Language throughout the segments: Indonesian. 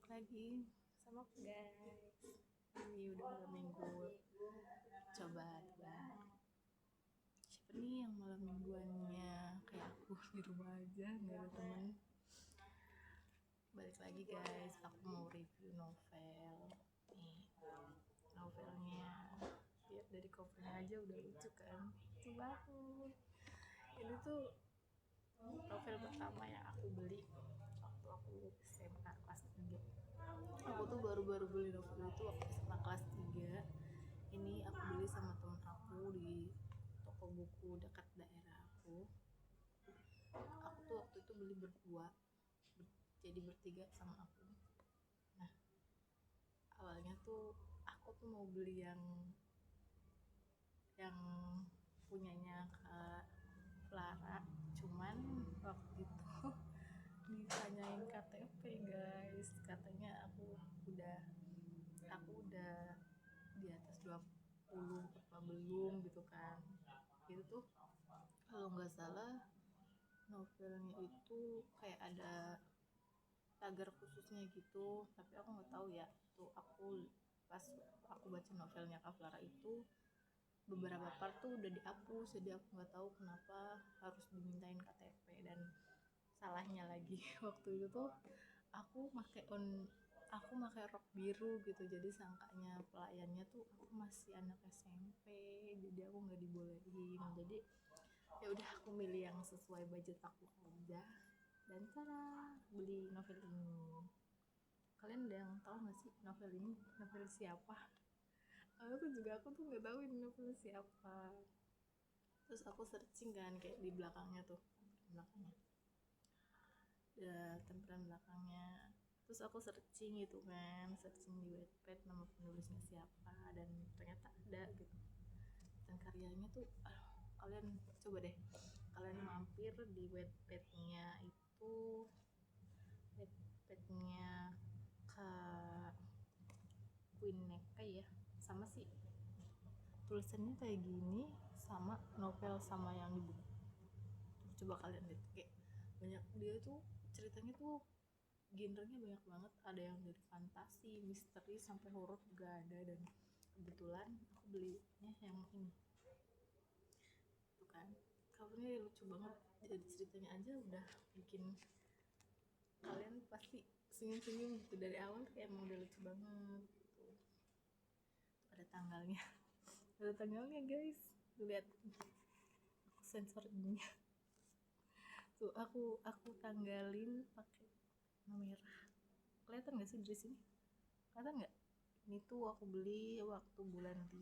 lagi sama aku guys. Ini udah malam minggu. Coba siapa nih yang malam mingguannya kayak aku di rumah aja nggak ada temen. Balik lagi guys, aku mau review novel. Nih novelnya, lihat dari covernya aja udah lucu kan, lucu banget. Ini tuh novel pertama yang aku beli waktu aku SMA kelas 3. Aku tuh baru-baru beli novel itu waktu SMA kelas 3. Ini aku beli sama temen aku di toko buku dekat daerah aku. Aku tuh waktu itu beli berdua, jadi bertiga sama aku. Nah, awalnya tuh aku tuh mau beli yang punyanya Kak Clara, cuman waktu itu ditanyain KTP guys, katanya aku udah di atas 20 apa belum gitu kan. Itu tuh kalau nggak salah novelnya itu kayak ada tagar khususnya gitu, tapi aku nggak tahu ya. Tuh pas aku baca novelnya Kak Clara itu beberapa part tuh udah dihapus, jadi aku nggak tahu kenapa harus dimintain KTP. Dan salahnya lagi waktu itu tuh aku pakai rok biru gitu, jadi sangkanya pelayannya tuh aku masih anak SMP, jadi aku nggak dibolehin. Jadi ya udah, aku milih yang sesuai budget aku aja dan cara beli novel ini. Kalian ada yang tahu nggak sih novel ini novel siapa? Aku tuh nggak tahu ini novel siapa. Terus aku searching kan, kayak di belakangnya tuh, belakangnya tampilan belakangnya. Terus aku searching gitu kan, searching di Wattpad nama penulisnya siapa, dan ternyata ada gitu. Dan karyanya tuh kalian coba deh, kalian mampir di Wattpad-nya itu, Wattpad-nya Kak Queen Neka ya, sama sih tulisannya kayak gini, sama novel sama yang di buku. Coba kalian lihat, kayak banyak, dia tuh ceritanya tuh genrenya banyak banget, ada yang dari fantasi, misteri, sampai horor juga ada. Dan kebetulan aku belinya yang ini tuh kan, covernya lucu banget, jadi ceritanya aja udah bikin kalian pasti senyum-senyum gitu dari awal, kayak emang udah lucu banget tuh. Tuh ada tanggalnya ada tanggalnya guys, tuh lihat, aku sensor ininya tuh, aku tanggalin pakai warna merah. Kelihatan nggak sih dari sini? Kelihatan nggak? Ini tuh aku beli waktu bulan 5.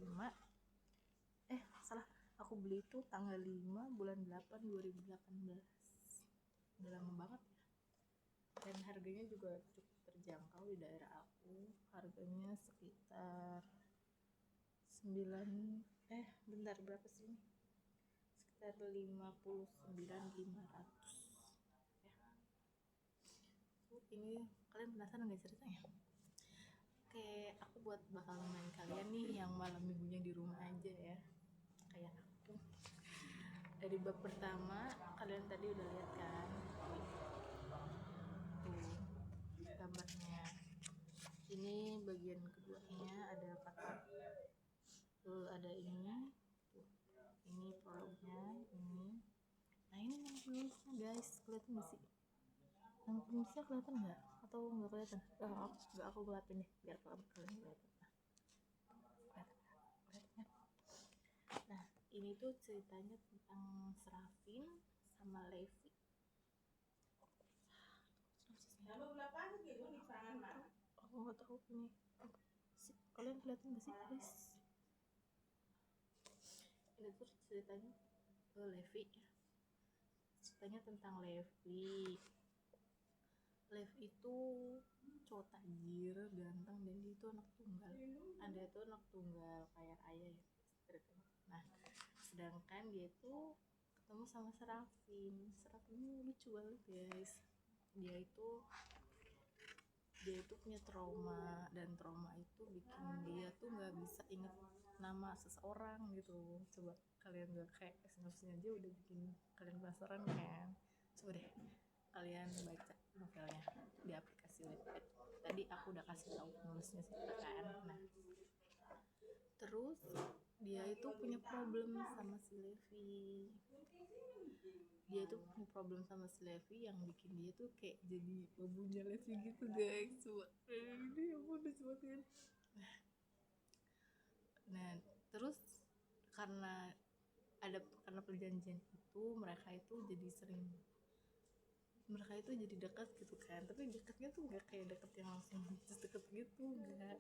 Salah, aku beli itu tanggal 5 bulan 8 2018. Udah lama banget ya. Dan harganya juga cukup terjangkau di daerah aku. Harganya sekitar 9 bentar, berapa sih ini? Sekitar 59.500 ya. Ini kalian penasaran nggak ceritanya? Oke, aku bakal nemenin kalian nih yang malam minggunya di rumah aja ya, kayak aku. Dari bab pertama kalian tadi udah lihat kan, tuh gambarnya. Ini bagian keduanya ada kata, tuh ada ini, tuh ini prolognya ini. Nah ini yang penulisnya guys, kelihatan nggak sih? Yang penulisnya kelihatan nggak? Atau nggak kelihatan? Aku gelapin deh biar kalian kelihatan. Kelihatan. Nah ini tuh ceritanya tentang Serafin sama Levi. Aku nggak tahu ini. Kalian kelihatan nggak sih guys? Ini tuh ceritanya Levi ya. Ceritanya tentang Levi. Levi itu cowok tajir, ganteng, dan dia itu anak tunggal. Ada itu anak tunggal kayak ayah ya ceritanya. Nah, sedangkan dia itu ketemu sama Serafin. Serafin ini lucu banget guys. Dia itu punya trauma, dan trauma itu bikin dia tuh nggak bisa inget nama seseorang gitu. Coba kalian nggak, kayak sinopsisnya aja udah bikin kalian penasaran kan? Coba deh kalian baca novelnya di aplikasi Wattpad dan tadi aku udah kasih tahu penulisnya siapa kan. Nah terus dia itu punya problem sama si Levi. Dia itu punya problem sama si Levi yang bikin dia tuh kayak jadi babunya Levi gitu guys. Coba ini apa lucu banget kan. Nah terus karena perjanjian itu mereka itu jadi dekat gitu kan, tapi dekatnya tuh nggak kayak deket yang langsung deket gitu, nggak.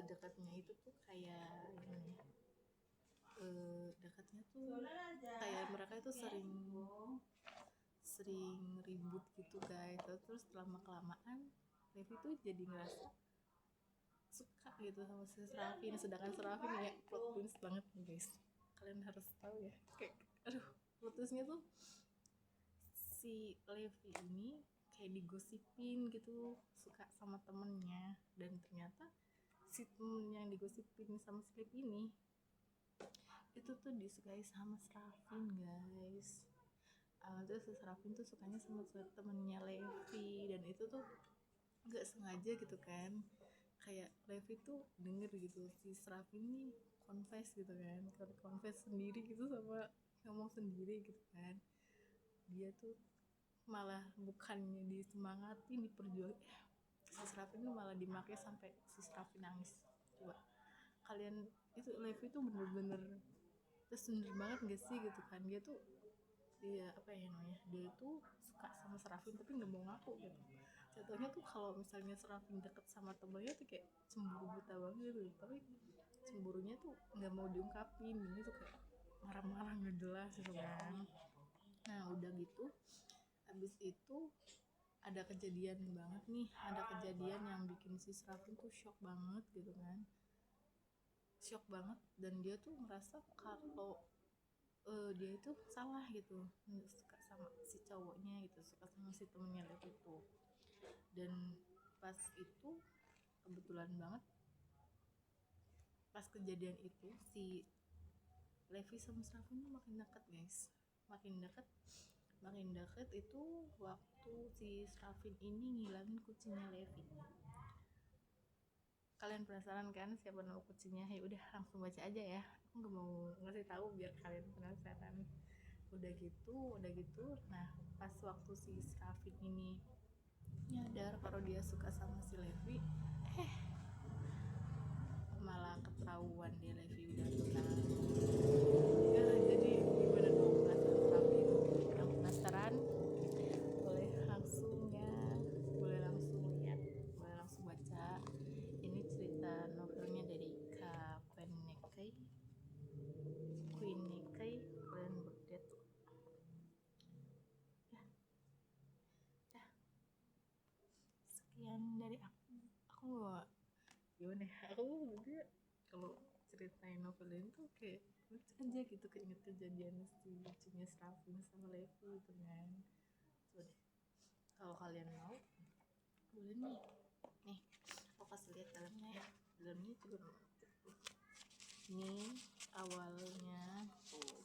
Dekatnya itu tuh kayak gimana ya, dekatnya tuh kayak mereka itu sering ribut gitu guys. Terus lama kelamaan Levi tuh jadi ngerasa suka gitu sama si Serafin, sedangkan Serafin ya plot twist banget nih guys, kalian harus tahu ya. Kayak aduh, plot twistnya tuh si Levi ini kayak digosipin gitu suka sama temennya, dan ternyata si temen yang digosipin sama si Levi ini itu tuh disukai sama Serafin guys. Terus si Serafin tuh sukanya sama temennya Levi, dan itu tuh nggak sengaja gitu kan, kayak Levi tuh denger gitu si Serafin nih confess gitu kan, confess sendiri gitu, sama ngomong sendiri gitu kan. Dia tuh malah bukannya disemangatin, diperjuangin, si Serafin tuh malah dimakai sampai si Serafin nangis. Coba kalian, itu Levi tuh bener-bener terus bener banget gak sih gitu kan. Dia tuh apa ya namanya, dia tuh suka sama Serafin tapi nggak mau ngaku gitu. Contohnya tuh kalau misalnya Serafin deket sama temennya tuh kayak cemburu buta banget gitu, tapi cemburunya tuh nggak mau diungkapin, ini tuh kayak marah-marah nggak jelas gitu kan. Nah udah gitu abis itu ada kejadian yang bikin si Serafin tuh shock banget gitu kan, dan dia tuh merasa kalau dia itu salah gitu, suka sama si cowoknya gitu, suka sama si temennya Levi itu. Dan pas itu kebetulan banget, pas kejadian itu si Levi sama Serafin tuh makin dekat guys, makin dekat itu waktu si Serafin ini ngilangin kucingnya Levi. Kalian penasaran kan siapa nama kucingnya? Ya udah langsung baca aja ya, aku nggak mau ngasih tahu biar kalian penasaran. Udah gitu nah pas waktu si Serafin ini nyadar kalau dia suka sama si Levi, malah ketahuan dia Levi udah tunangan. Ya jadi gimana dong perasaan Serafin? Yang penasaran boleh langsung lihat, boleh langsung baca. Ini cerita novelnya dari Kak Queen Nekei, kalian berdua tuh ya. Sekian dari aku gak gimana ya, aku juga kalau ceritain novel ini tuh kayak lucu aja gitu, keinget kejadian si lucunya Serafin sama Levi gitu kan. Coba deh kalau kalian mau boleh nih aku kasih lihat dalamnya ya. Dalamnya juga ini awalnya tuh,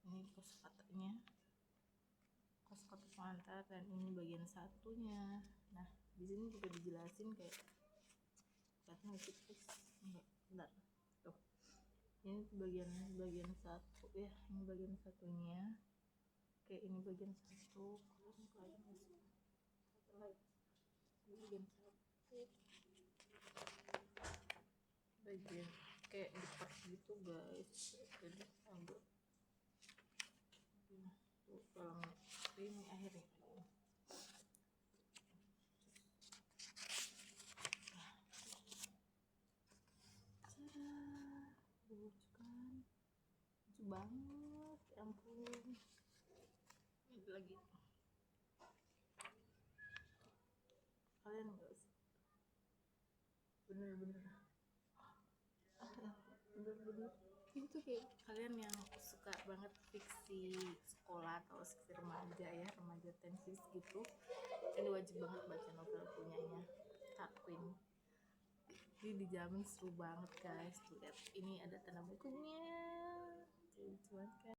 ini kosakata pengantar, dan ini bagian satunya. Nah di sini juga dijelasin kayak katanya enggak, bentar tuh, ini bagian satu ya, ini bagian satunya, kayak ini bagian satu, kalian masih satu lagi, ini bagian satu, bagian kayak di part gitu guys, jadi agak tuh kalau ini akhirnya lucu kan, lucu banget ya ampun. Ini lagi kalian nggak sih bener-bener itu kayak kalian yang suka banget fiksi sekolah atau fiksi remaja ya, remaja tensis gitu, ini wajib banget baca novel punyanya Kak Queen. Ini dijamin seru banget guys. Tuh lihat, ini ada tanda bukunya, lucu banget kan.